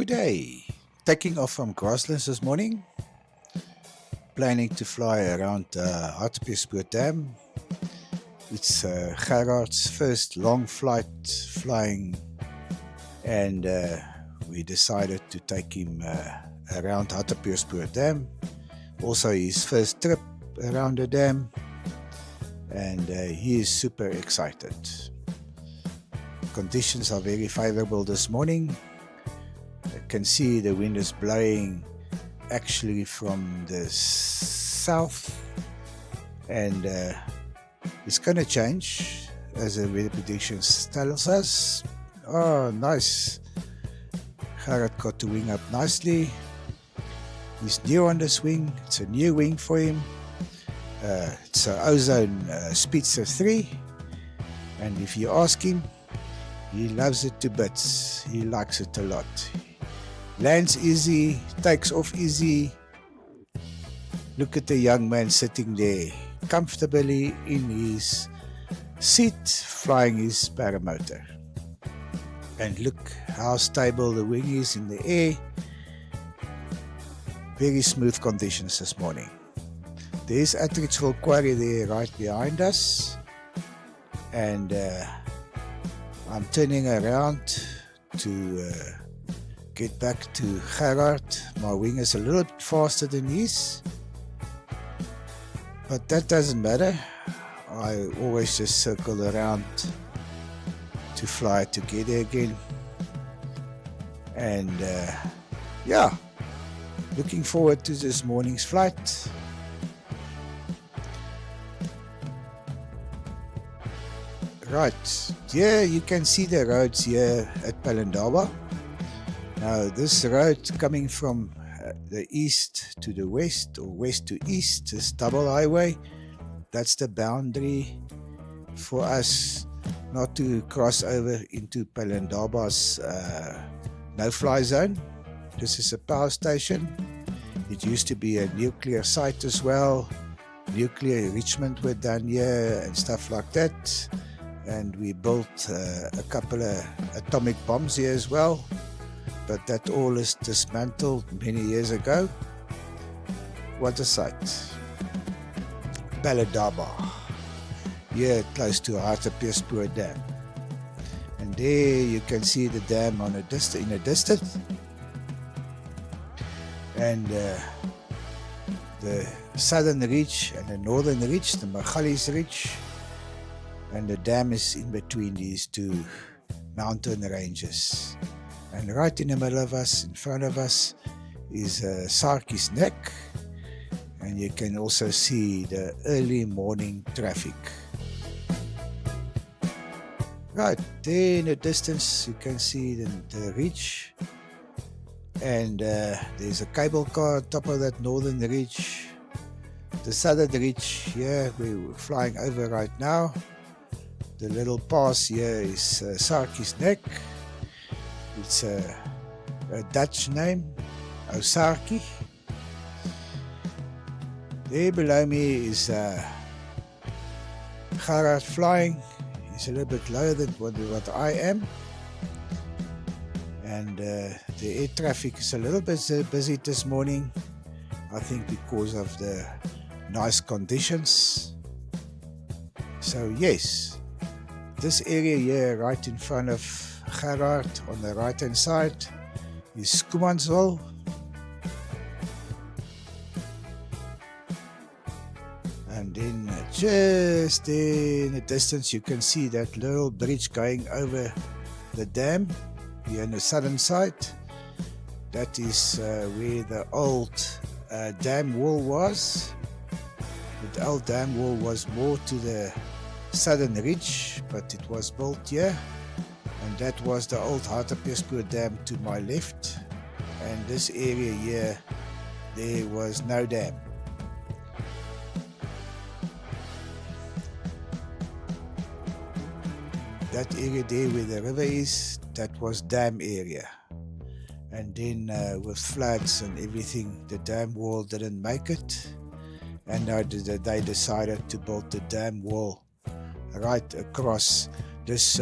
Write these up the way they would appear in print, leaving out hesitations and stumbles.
Good day. Taking off from Grasslands this morning. Planning to fly around Hartbeespoort Dam. It's Gerhard's first long flight flying, and we decided to take him around Hartbeespoort Dam. Also his first trip around the dam, and he is super excited. Conditions are very favorable this morning. I can see the wind is blowing actually from the south, and it's going to change as the weather predictions tells us. Oh, nice. Gerhard got the wing up nicely. He's new on this wing. It's a new wing for him. It's an Ozone Speedster 3, and if you ask him, he loves it to bits. He likes it a lot. Lands easy, takes off easy. Look at the young man sitting there comfortably in his seat flying his paramotor. And look how stable the wing is in the air. Very smooth conditions this morning. There's Atteridgeville Quarry there right behind us. And I'm turning around to get back to Gerhard. My wing is a little bit faster than his, but that doesn't matter. I always just circle around to fly together again. And yeah, looking forward to this morning's flight. Right, here you can see the roads here at Palindaba. Now this road coming from the east to the west, or west to east, this double highway, that's the boundary for us not to cross over into Palindaba's no-fly zone. This is a power station. It used to be a nuclear site as well. Nuclear enrichment were done here and stuff like that. And we built a couple of atomic bombs here as well. But that all is dismantled many years ago. What a sight. Palindaba, here close to Hartbeespoort Dam. And there you can see the dam in a distance. And the southern ridge and the northern ridge, the Magalies ridge. And the dam is in between these two mountain ranges. And right in the middle of us, in front of us, is Sarkie's Neck. And you can also see the early morning traffic. Right there in the distance, you can see the ridge. And there's a cable car on top of that northern ridge. The southern ridge here, we're flying over right now. The little pass here is Sarkie's Neck. It's a Dutch name, Sarkie. There below me is Gerhard flying. He's a little bit lower than what I am. And the air traffic is a little bit busy this morning. I think because of the nice conditions. So yes, this area here right in front of Gerhard on the right hand side is Schoemansville. And then just there in the distance you can see that little bridge going over the dam here on the southern side. That is where the old dam wall was. The old dam wall was more to the southern ridge, but it was built here. And that was the old Hartbeespoort Dam to my left. And this area here, there was no dam. That area there where the river is, that was dam area. And then with floods and everything, the dam wall didn't make it. And they decided to build the dam wall right across this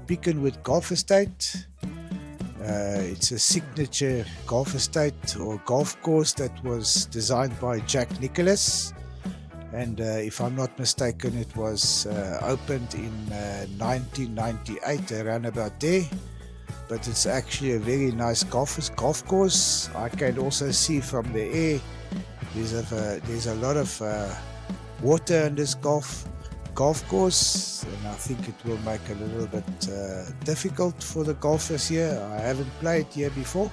Beaconwood Golf Estate. It's a signature golf estate or golf course that was designed by Jack Nicklaus, and if I'm not mistaken, it was opened in 1998, around about there. But it's actually a very nice golf course. I can also see from the air there's a lot of water in this golf course, and I think it will make it a little bit difficult for the golfers here. I haven't played here before.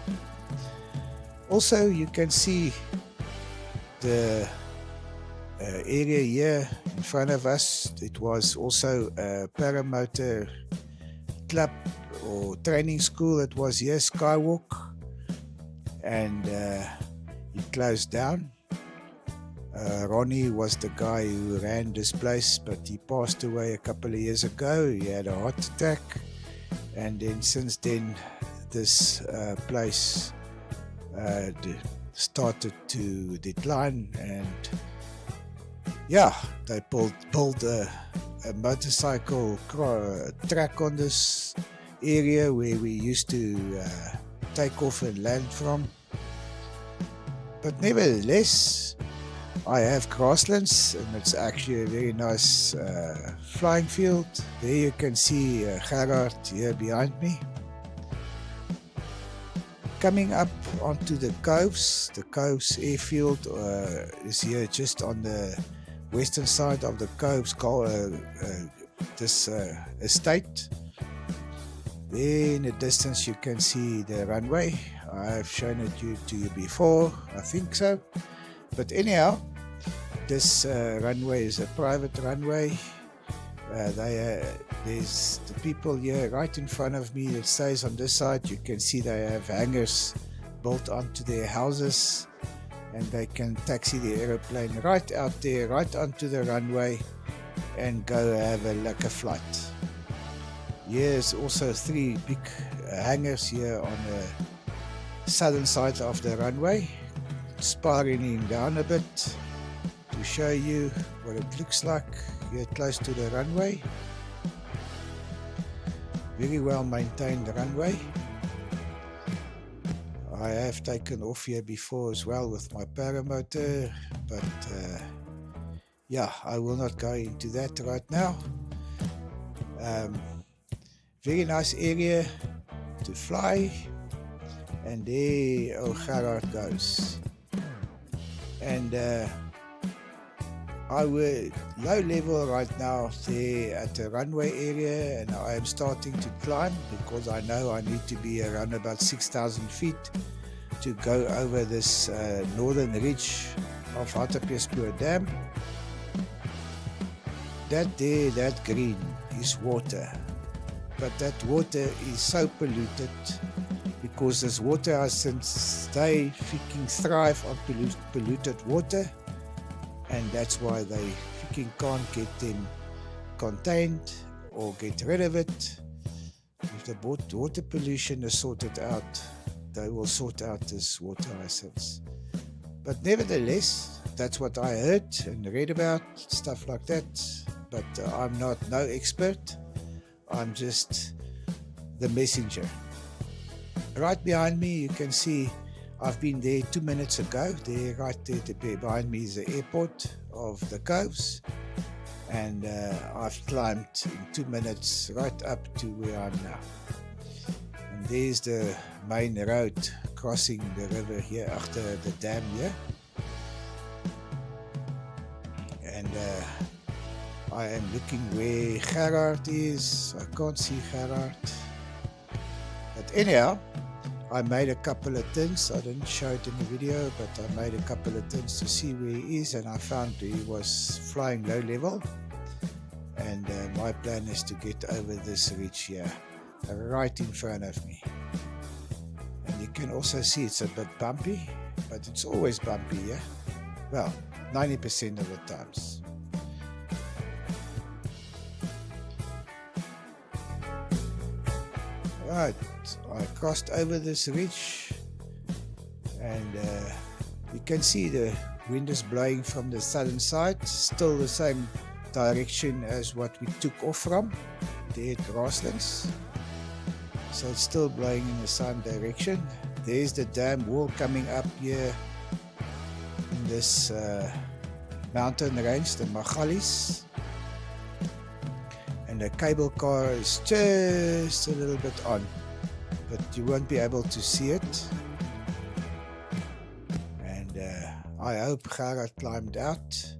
Also, you can see the area here in front of us. It was also a paramotor club or training school. It was here, Skywalk, and it closed down. Ronnie was the guy who ran this place, but he passed away a couple of years ago. He had a heart attack, and then since then this place started to decline, and yeah, they built a motorcycle track on this area where we used to take off and land from. But nevertheless, I have Grasslands, and it's actually a very nice flying field. There you can see Gerhard here behind me. Coming up onto the Coves airfield is here just on the western side of the Coves this estate. There in the distance you can see the runway. I've shown it to you before, I think so. But anyhow, this runway is a private runway. There's the people here right in front of me that stays on this side. You can see they have hangars built onto their houses, and they can taxi the aeroplane right out there, right onto the runway, and go have a flight. Here's also 3 big hangars here on the southern side of the runway, spiraling down a bit to show you what it looks like here close to the runway. Very well maintained runway. I have taken off here before as well with my paramotor, but yeah, I will not go into that right now. Very nice area to fly, and there Gerhard goes. And I was low level right now there at the runway area, and I am starting to climb because I know I need to be around about 6,000 feet to go over this northern ridge of Hartbeespoort Dam. That green is water, but that water is so polluted because this water hyacinths, they freaking thrive on polluted water, and that's why they freaking can't get them contained or get rid of it. If the water pollution is sorted out, they will sort out this water hyacinths. But nevertheless, that's what I heard and read about, stuff like that. But I'm no expert. I'm just the messenger. Right behind me, you can see I've been there 2 minutes ago. There, right there behind me is the airport of the Coves, and I've climbed in 2 minutes right up to where I'm now. And there's the main road crossing the river here after the dam here. And I am looking where Gerhard is. I can't see Gerhard. But anyhow, I made a couple of things. I didn't show it in the video, but I made a couple of things to see where he is, and I found he was flying low level. And my plan is to get over this ridge here, right in front of me. And you can also see it's a bit bumpy, but it's always bumpy, yeah? Well, 90% of the times. Right, I crossed over this ridge, and you can see the wind is blowing from the southern side, still the same direction as what we took off from, there at Grasslands. So it's still blowing in the same direction. There's the dam wall coming up here in this mountain range, the Magalis. And the cable car is just a little bit on, but you won't be able to see it. And I hope Gerhard climbed out.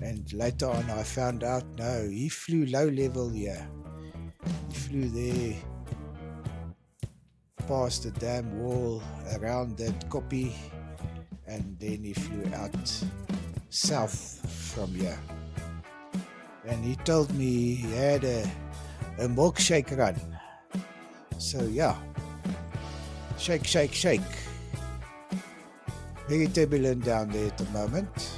And later on I found out, no, he flew low level here. He flew there past the dam wall, around that kopje, and then he flew out south from here. And he told me he had a milkshake run. So yeah, shake, shake, shake. Very turbulent down there at the moment.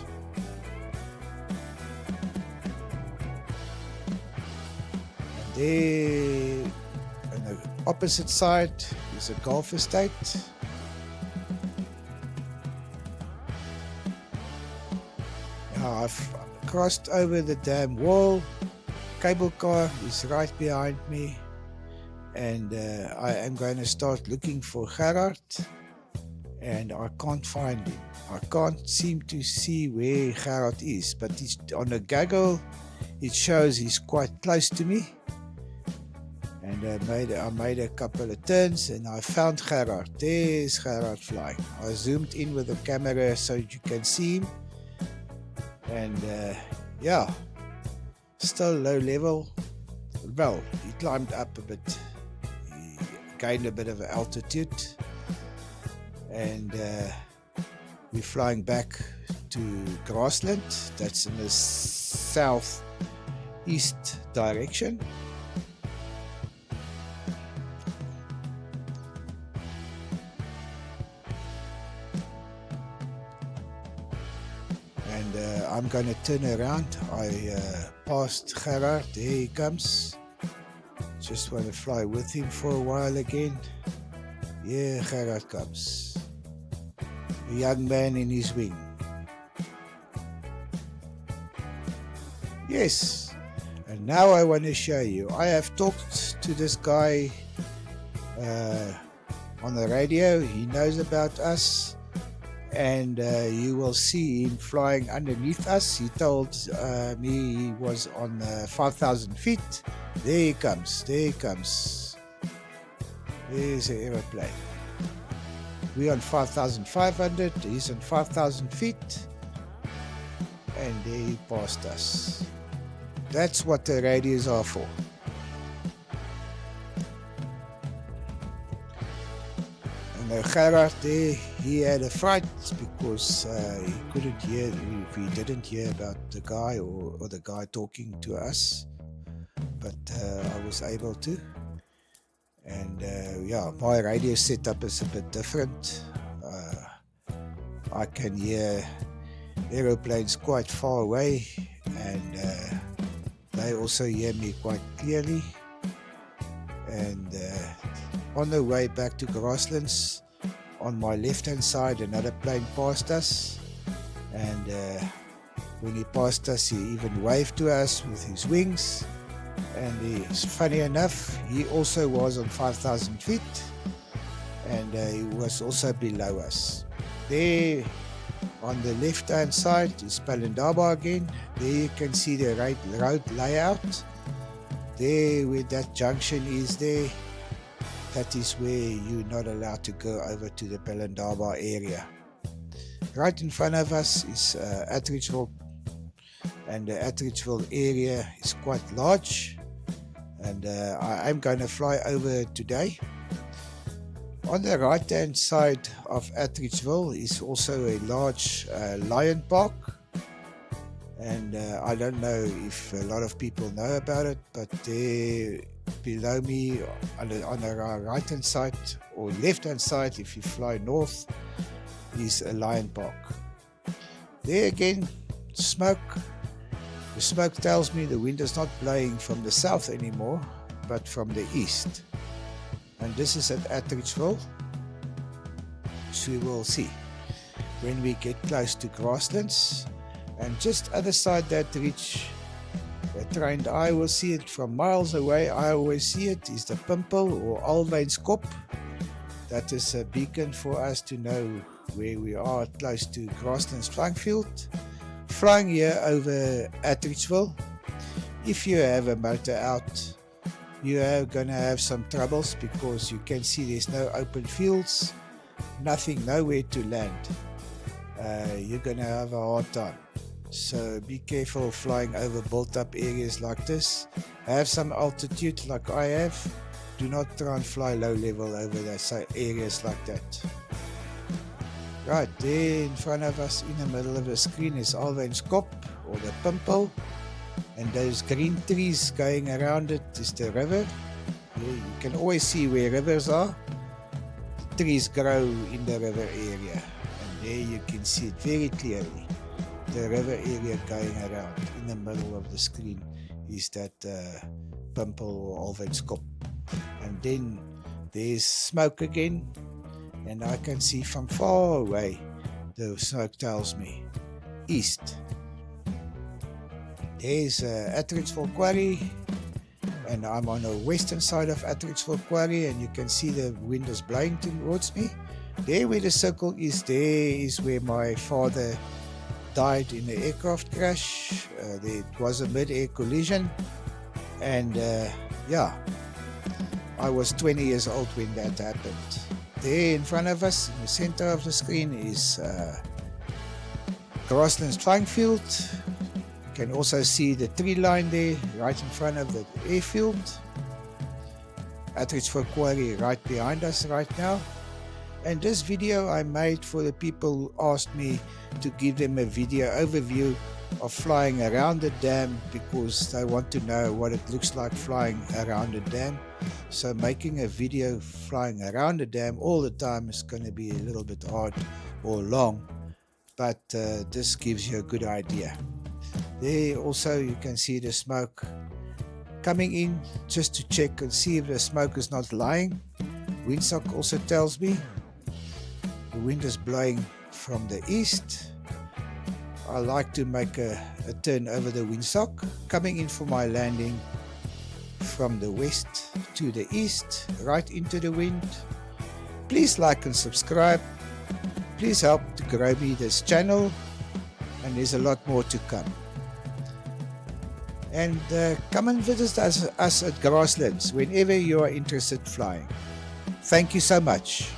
And there on the opposite side is a golf estate. Now I've crossed over the dam wall. Cable car is right behind me, and I am going to start looking for Gerhard, and I can't find him. I can't seem to see where Gerhard is, but he's on a goggle. It shows he's quite close to me, and I made a couple of turns and I found Gerhard. There's Gerhard flying. I zoomed in with the camera so you can see him. And yeah, still low level. Well, he climbed up a bit. He gained a bit of altitude. And we're flying back to Grassland. That's in the southeast direction. I'm going to turn around. I passed Gerhard. There he comes. Just want to fly with him for a while again. Yeah, Gerhard comes. A young man in his wing. Yes. And now I want to show you. I have talked to this guy on the radio. He knows about us. And you will see him flying underneath us. He told me he was on 5,000 feet. There he comes. There he comes. There's an aeroplane. We're on 5,500. He's on 5,000 feet. And there he passed us. That's what the radios are for. Gerhard there, he had a fright because he couldn't hear, we didn't hear about the guy or the guy talking to us, but I was able to. And yeah, my radio setup is a bit different. I can hear aeroplanes quite far away, and they also hear me quite clearly. And on the way back to Grasslands, on my left hand side another plane passed us, and when he passed us he even waved to us with his wings. And funny enough, he also was on 5,000 feet, and he was also below us. There on the left hand side is Pelindaba again. There you can see the road layout. There where that junction is there, that is where you're not allowed to go over to the Pelindaba area. Right in front of us is Atteridgeville, and the Atteridgeville area is quite large, and I'm going to fly over today. On the right hand side of Atteridgeville is also a large lion park, and I don't know if a lot of people know about it, but there below me on the right hand side or left hand side, if you fly north, is a lion park. There again, smoke. The smoke tells me the wind is not blowing from the south anymore, but from the east. And this is at Atteridgeville, so we will see when we get close to Grasslands. And just other side that ridge, A trained eye will see it from miles away. I always see it is the pimple or alveinskop. That is a beacon for us to know where we are close to Grasslands flying field. Flying here over Atteridgeville. If you have a motor out, you are going to have some troubles because you can see there's no open fields, nothing, nowhere to land. You're going to have a hard time. So be careful flying over built up areas like this. Have some altitude like I have. Do not try and fly low level over those areas like that. Right, there in front of us in the middle of the screen is alveinskop or the pimple. And those green trees going around it is the river. You can always see where rivers are. The trees grow in the river area. And there you can see it very clearly. The river area going around in the middle of the screen is that pimple or alveinskop. And then there's smoke again. And I can see from far away, the smoke tells me east. There's Atteridgeville Quarry, and I'm on the western side of Atteridgeville Quarry, and you can see the wind is blowing towards me. There where the circle is, there is where my father died in the aircraft crash. There was a mid-air collision, and yeah, I was 20 years old when that happened. There in front of us, in the center of the screen, is Grasslands flying field. You can also see the tree line there, right in front of the airfield. Atteridgeville Quarry right behind us right now. And this video I made for the people who asked me to give them a video overview of flying around the dam because they want to know what it looks like flying around the dam. So making a video flying around the dam all the time is going to be a little bit hard or long, but this gives you a good idea. There also you can see the smoke coming in just to check and see if the smoke is not lying. Windsock also tells me the wind is blowing from the east. I like to make a turn over the windsock, coming in for my landing from the west to the east, right into the wind. Please like and subscribe. Please help to grow me this channel, and there's a lot more to come. And come and visit us at Grasslands whenever you are interested in flying. Thank you so much.